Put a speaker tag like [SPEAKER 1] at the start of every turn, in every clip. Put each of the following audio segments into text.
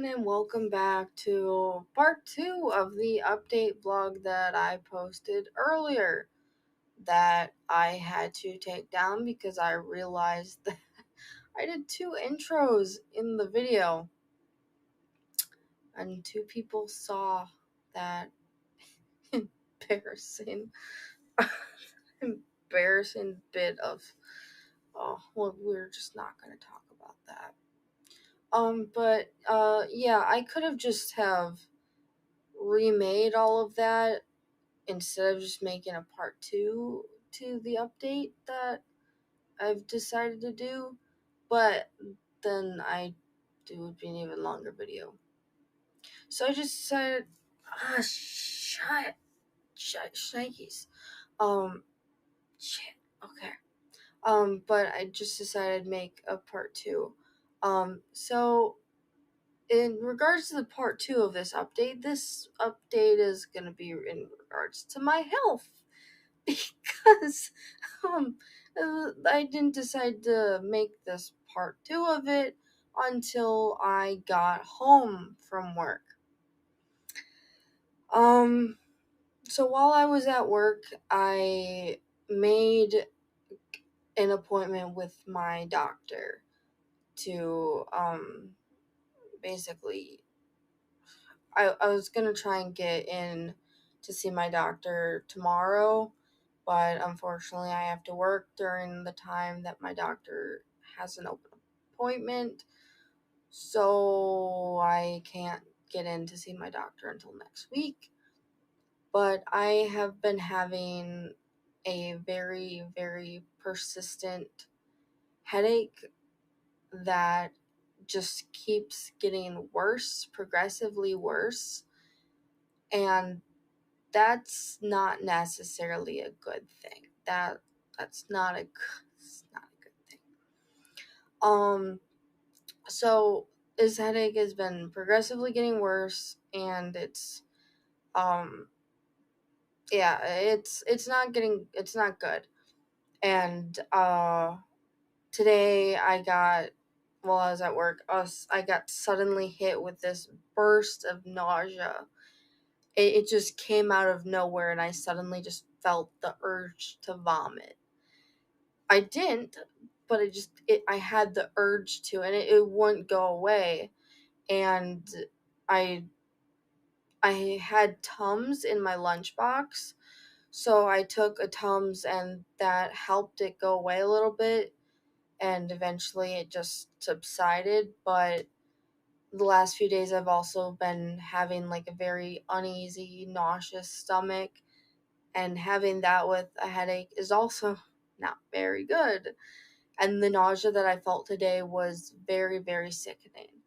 [SPEAKER 1] everyone, and welcome back to part 2 of the update vlog that I posted earlier that I had to take down because I realized that I did 2 intros in the video and 2 people saw that embarrassing embarrassing bit of well, we're just not going to talk about that. Yeah, I could have just have remade all of that instead of just making a part 2 to the update that I've decided to do, but then it would be an even longer video. So I just decided, shnikes. Shit, okay. But I just decided to make a part 2. So in regards to the part 2 of this update is going to be in regards to my health. Because I didn't decide to make this part 2 of it until I got home from work. So while I was at work, I made an appointment with my doctor to basically I was gonna try and get in to see my doctor tomorrow, but unfortunately I have to work during the time that my doctor has an open appointment, so I can't get in to see my doctor until next week. But I have been having a very, very persistent headache that just keeps getting worse, progressively worse, and that's not necessarily a good thing. That's not a good thing. So his headache has been progressively getting worse, and it's not good. And today while I was at work, I got suddenly hit with this burst of nausea. It just came out of nowhere, and I suddenly just felt the urge to vomit. I didn't, but I had the urge to, and it wouldn't go away. And I I had Tums in my lunchbox, so I took a Tums, and that helped it go away a little bit, and eventually it just subsided. But the last few days I've also been having like a very uneasy, nauseous stomach, and having that with a headache is also not very good. And the nausea that I felt today was very, very sickening.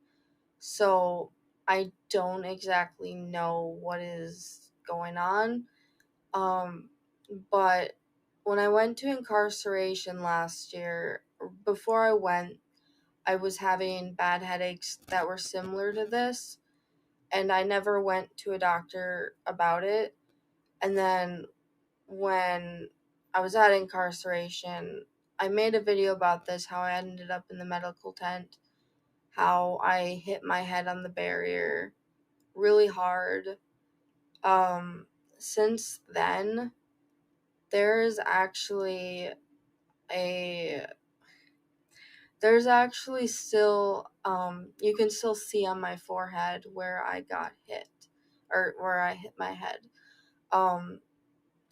[SPEAKER 1] So I don't exactly know what is going on. Um, but when I went to incarceration last year, before I went, I was having bad headaches that were similar to this, and I never went to a doctor about it. And then when I was at incarceration, I made a video about this, how I ended up in the medical tent, how I hit my head on the barrier really hard. Since then, there's actually a there's actually still you can still see on my forehead where I got hit, or where I hit my head. Um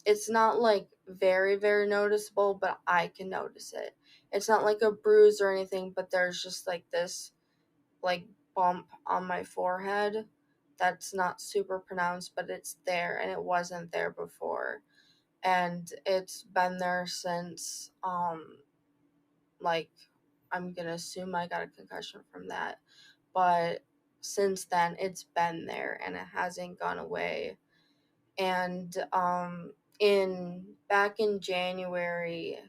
[SPEAKER 1] it's not like very, very noticeable, but I can notice it. It's not like a bruise or anything, but there's just like this like bump on my forehead that's not super pronounced, but it's there, and it wasn't there before. And it's been there since like I'm gonna assume I got a concussion from that. But since then it's been there, and it hasn't gone away. And in back in January,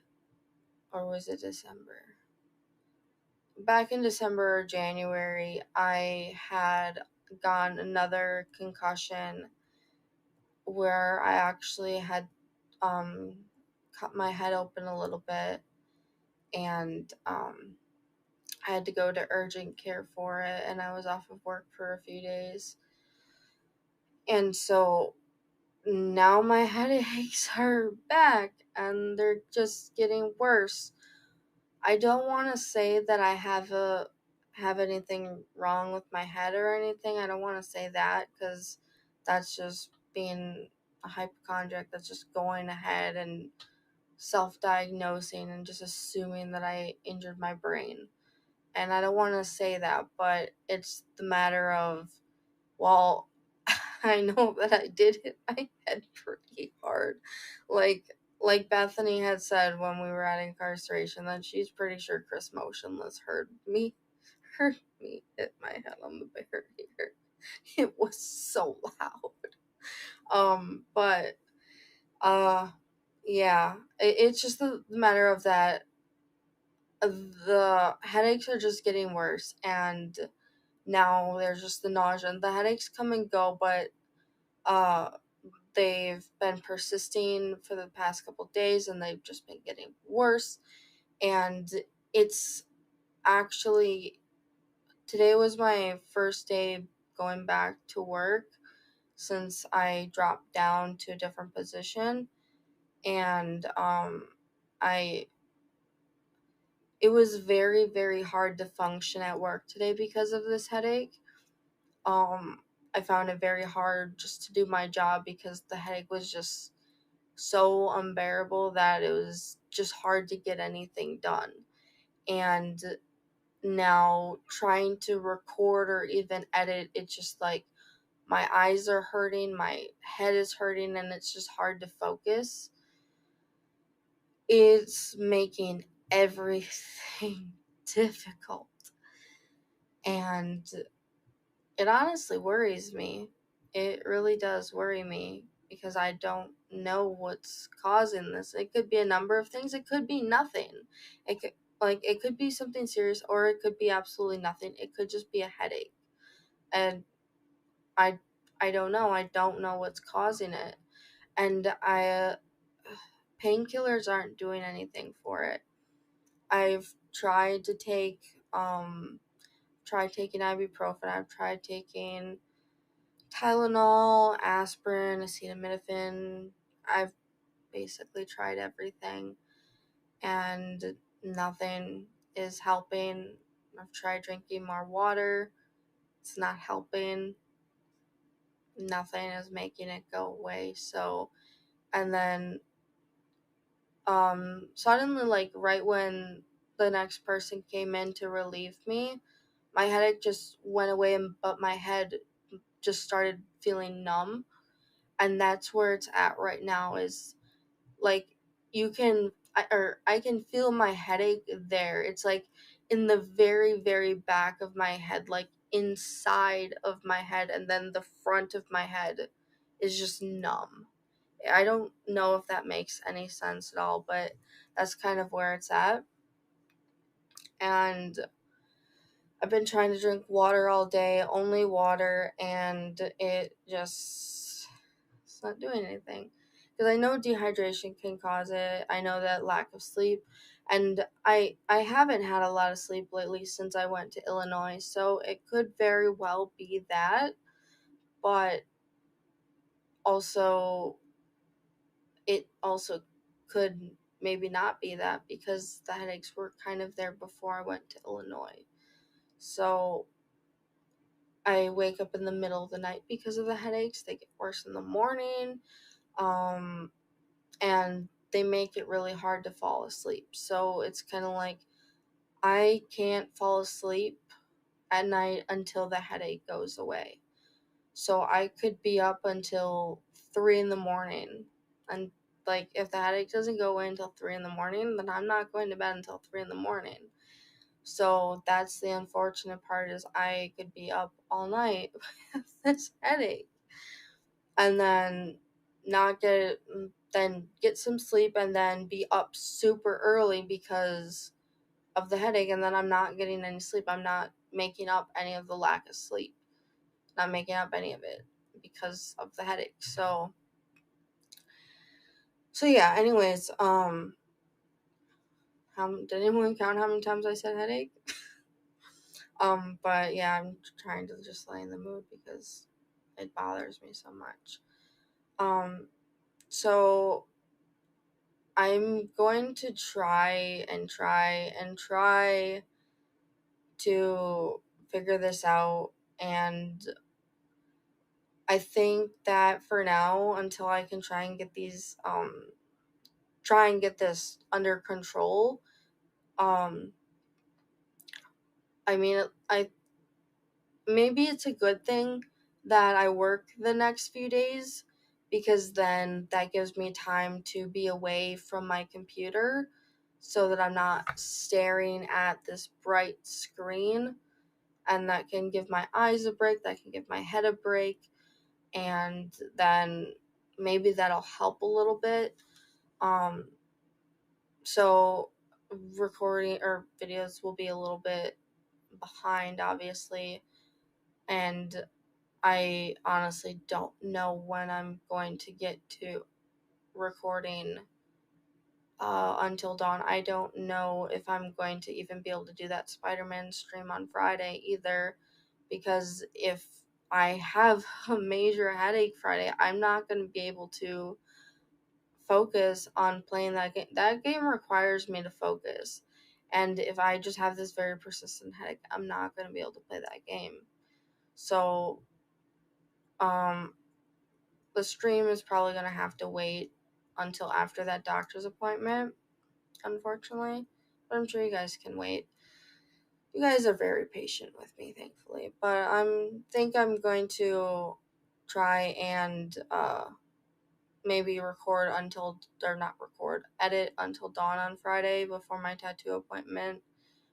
[SPEAKER 1] or was it December? Back in December or January, I had gotten another concussion where I actually had cut my head open a little bit, and I had to go to urgent care for it, and I was off of work for a few days. And so now my headaches are back, and they're just getting worse. I don't want to say that I have anything wrong with my head or anything. I don't want to say that, because that's just being a hypochondriac. That's just going ahead and self-diagnosing and just assuming that I injured my brain. And I don't want to say that, but it's the matter of, well, I know that I did hit my head pretty hard. Like Bethany had said when we were at incarceration, that she's pretty sure Chris Motionless heard me hit my head on the barrier. It was so loud. But yeah, it's just the matter of that the headaches are just getting worse, and now there's just the nausea, and the headaches come and go, but uh they've been persisting for the past couple days, and they've just been getting worse. And it's actually, today was my first day going back to work since I dropped down to a different position. And I it was very, very hard to function at work today because of this headache. um I found it very hard just to do my job because the headache was just so unbearable that it was just hard to get anything done. And now trying to record or even edit, it's just like my eyes are hurting, my head is hurting, and it's just hard to focus. It's making everything difficult. And it honestly worries me. It really does worry me because I don't know what's causing this. It could be a number of things. It could be nothing. It could be something serious, or it could be absolutely nothing. It could just be a headache. And I I don't know. I don't know what's causing it. And I painkillers aren't doing anything for it. I've tried to take tried taking ibuprofen. I've tried taking Tylenol, aspirin, acetaminophen. I've basically tried everything, and nothing is helping. I've tried drinking more water. It's not helping. Nothing is making it go away. So, and then suddenly, like right when the next person came in to relieve me, my headache just went away, but my head just started feeling numb. And that's where it's at right now, is like I can feel my headache there. It's like in the very, very back of my head, like inside of my head, and then the front of my head is just numb. I don't know if that makes any sense at all, but that's kind of where it's at. And I've been trying to drink water all day, only water, and it's not doing anything. Because I know dehydration can cause it. I know that lack of sleep, and I haven't had a lot of sleep lately since I went to Illinois, so it could very well be that. But also, it also could maybe not be that, because the headaches were kind of there before I went to Illinois. So I wake up in the middle of the night because of the headaches. They get worse in the morning. Um, and they make it really hard to fall asleep. So it's kind of like I can't fall asleep at night until the headache goes away. So I could be up until 3 in the morning. And like if the headache doesn't go away until 3 in the morning, then I'm not going to bed until 3 in the morning. So that's the unfortunate part, is I could be up all night with this headache. And then not get then get some sleep, and then be up super early because of the headache, and then I'm not getting any sleep. I'm not making up any of the lack of sleep. Not making up any of it because of the headache. So yeah, anyways, did anyone count how many times I said headache? But yeah, I'm trying to just lighten the mood because it bothers me so much. So I'm going to try and try and try to figure this out, and I think that for now, until I can try and get this under control, um I mean, I maybe it's a good thing that I work the next few days, because then that gives me time to be away from my computer so that I'm not staring at this bright screen, and that can give my eyes a break, that can give my head a break, and then maybe that'll help a little bit. Um so recording or videos will be a little bit behind, obviously, and I honestly don't know when I'm going to get to recording Until Dawn. I don't know if I'm going to even be able to do that Spider-Man stream on Friday either, because if I have a major headache Friday, I'm not going to be able to focus on playing that game. That game requires me to focus. And if I just have this very persistent headache, I'm not going to be able to play that game. So, um, the stream is probably going to have to wait until after that doctor's appointment, unfortunately. But I'm sure you guys can wait. You guys are very patient with me, thankfully. But think I'm going to try and maybe edit Until Dawn on Friday before my tattoo appointment,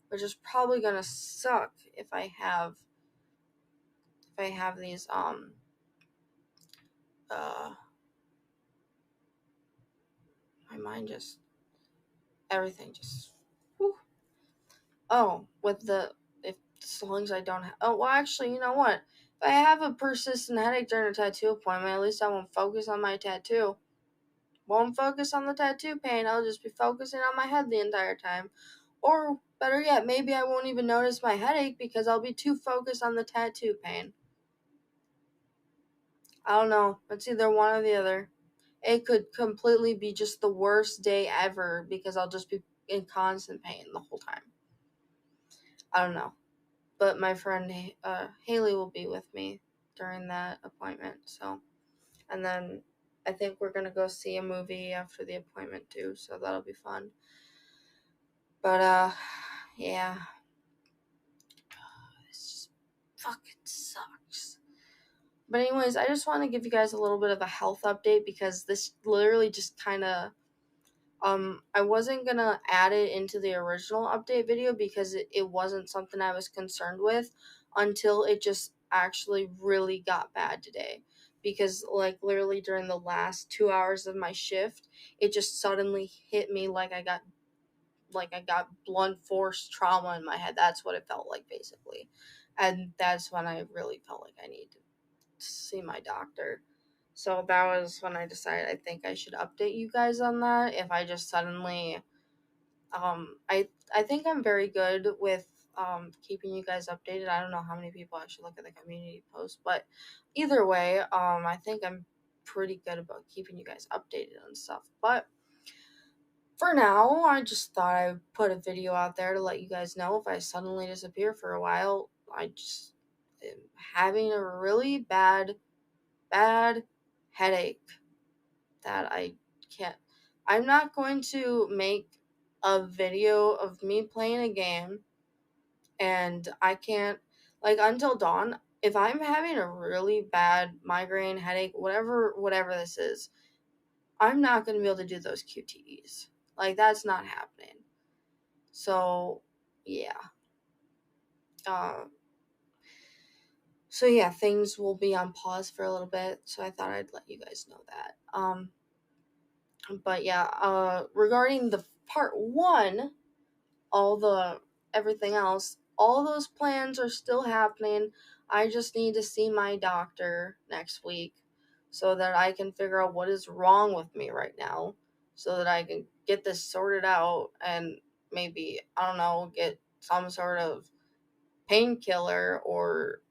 [SPEAKER 1] which is probably gonna suck if I have these uh my mind just everything just whew. Oh, with the if as long as I don't have oh well actually, you know what? If I have a persistent headache during a tattoo appointment, at least I won't focus on my tattoo. Won't focus on the tattoo pain, I'll just be focusing on my head the entire time. Or better yet, maybe I won't even notice my headache because I'll be too focused on the tattoo pain. I don't know. It's either one or the other. It could completely be just the worst day ever because I'll just be in constant pain the whole time. I don't know. But my friend Haley will be with me during that appointment. So, and then I think we're gonna go see a movie after the appointment too. So that'll be fun. But yeah, this just fucking sucks. But anyways, I just want to give you guys a little bit of a health update because this literally just kind of I wasn't gonna add it into the original update video because it wasn't something I was concerned with until it just actually really got bad today. Because like literally during the last 2 hours of my shift, it just suddenly hit me like I got blunt force trauma in my head. That's what it felt like basically. And that's when I really felt like I needed to see my doctor. So that was when I decided I think I should update you guys on that. If I just suddenly I think I'm very good with keeping you guys updated. I don't know how many people actually look at the community post, but either way, I think I'm pretty good about keeping you guys updated on stuff. But for now, I just thought I'd put a video out there to let you guys know if I suddenly disappear for a while. I just am having a really bad headache that I can't. I'm not going to make a video of me playing a game and I can't, like, Until Dawn. If I'm having a really bad migraine, headache, whatever this is, I'm not going to be able to do those QTEs. Like, that's not happening. So, yeah. Uh, so yeah, things will be on pause for a little bit. So I thought I'd let you guys know that. But yeah, regarding the part one, all the everything else, all those plans are still happening. I just need to see my doctor next week so that I can figure out what is wrong with me right now so that I can get this sorted out and maybe, I don't know, get some sort of painkiller, or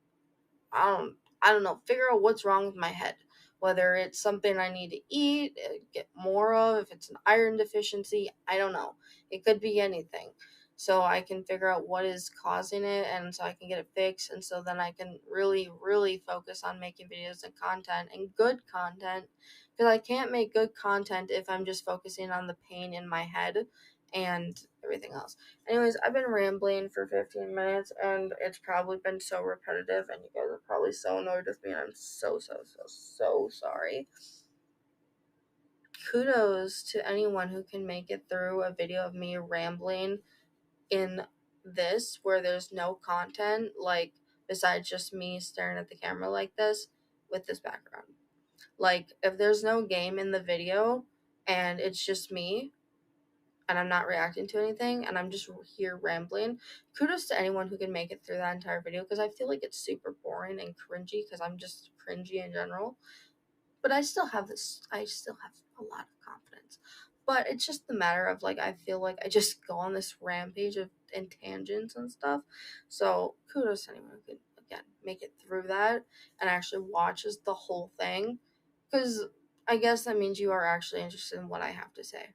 [SPEAKER 1] I don't know, figure out what's wrong with my head. Whether it's something I need to eat, get more of, if it's an iron deficiency, I don't know. It could be anything. So I can figure out what is causing it, and so I can get it fixed, and so then I can really, really focus on making videos and content, and good content, because I can't make good content if I'm just focusing on the pain in my head and everything else. Anyways, I've been rambling for 15 minutes, and it's probably been so repetitive, and you guys are probably so annoyed with me, and I'm so sorry. Kudos to anyone who can make it through a video of me rambling in this, where there's no content, like, besides just me staring at the camera like this, with this background. Like, if there's no game in the video, and it's just me, and I'm not reacting to anything, and I'm just here rambling, kudos to anyone who can make it through that entire video, because I feel like it's super boring and cringy, because I'm just cringy in general. But I still have a lot of confidence. But it's just the matter of, like, I feel like I just go on this rampage of and tangents and stuff. So kudos to anyone who can, again, make it through that and actually watches the whole thing, because I guess that means you are actually interested in what I have to say.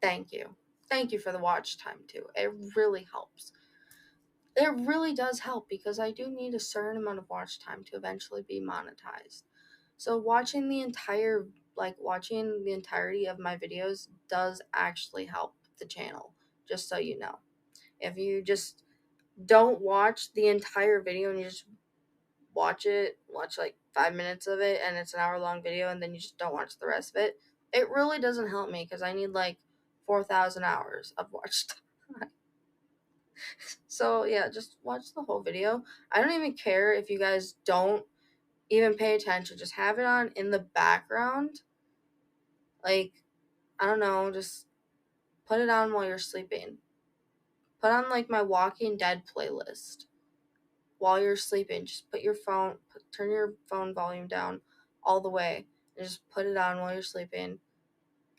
[SPEAKER 1] Thank you. Thank you for the watch time, too. It really helps. It really does help, because I do need a certain amount of watch time to eventually be monetized. So watching the entirety of my videos does actually help the channel, just so you know. If you just don't watch the entire video and you just watch like 5 minutes of it, and it's an hour long video, and then you just don't watch the rest of it, it really doesn't help me, because I need like 4,000 hours of watch time. So yeah, just watch the whole video. I don't even care if you guys don't even pay attention. Just have it on in the background. Like, I don't know, just put it on while you're sleeping. Put on like my Walking Dead playlist while you're sleeping. Just turn your phone volume down all the way, and just put it on while you're sleeping,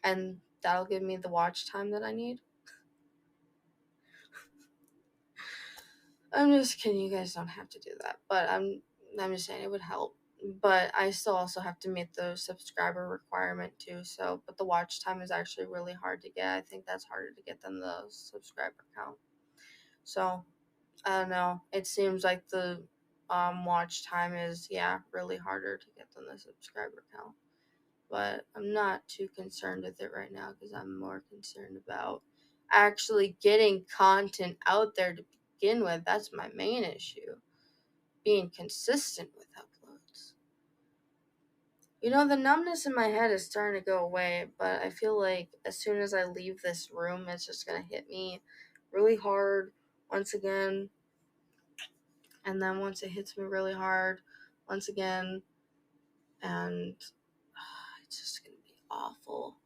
[SPEAKER 1] and that'll give me the watch time that I need. I'm just kidding, you guys don't have to do that, but I'm just saying it would help. But I still also have to meet the subscriber requirement too, so, but the watch time is actually really hard to get. I think that's harder to get than the subscriber count. So, I don't know. It seems like the watch time is, really harder to get than the subscriber count. But I'm not too concerned with it right now, because I'm more concerned about actually getting content out there to begin with. That's my main issue. Being consistent with uploads. You know, the numbness in my head is starting to go away, but I feel like as soon as I leave this room, it's just going to hit me really hard once again. And then once it hits me really hard once again, and it's just going to be awful.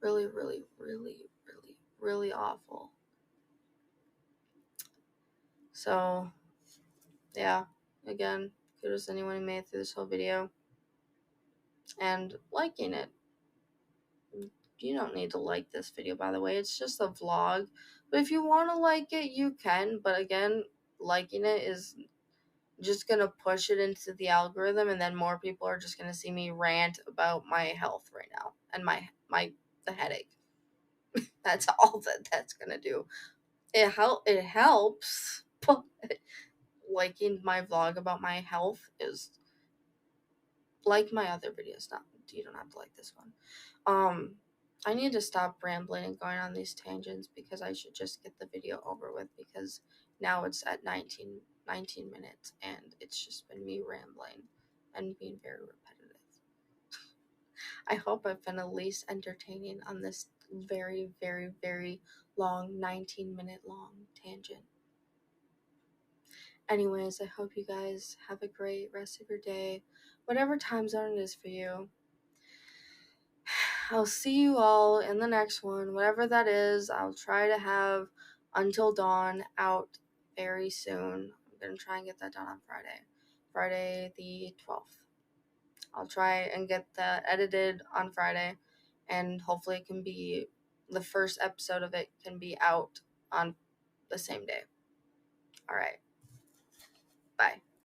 [SPEAKER 1] Really, really, really, really, really awful. So, yeah, again, kudos to anyone who made it through this whole video and liking it. You don't need to like this video, by the way. It's just a vlog. But if you want to like it, you can. But again, liking it is just going to push it into the algorithm, and then more people are just going to see me rant about my health right now and the headache. That's all that's going to do. It helps, but liking my vlog about my health is like my other videos. Not, you don't have to like this one. I need to stop rambling and going on these tangents, because I should just get the video over with, because now it's at 19 minutes, and it's just been me rambling and being very repetitive. I hope I've been at least entertaining on this very, very, very long 19-minute long tangent. Anyways, I hope you guys have a great rest of your day, whatever time zone it is for you. I'll see you all in the next one, whatever that is. I'll try to have Until Dawn out very soon. I'm going to try and get that done on Friday the 12th. I'll try and get that edited on Friday, and hopefully the first episode of it can be out on the same day. All right.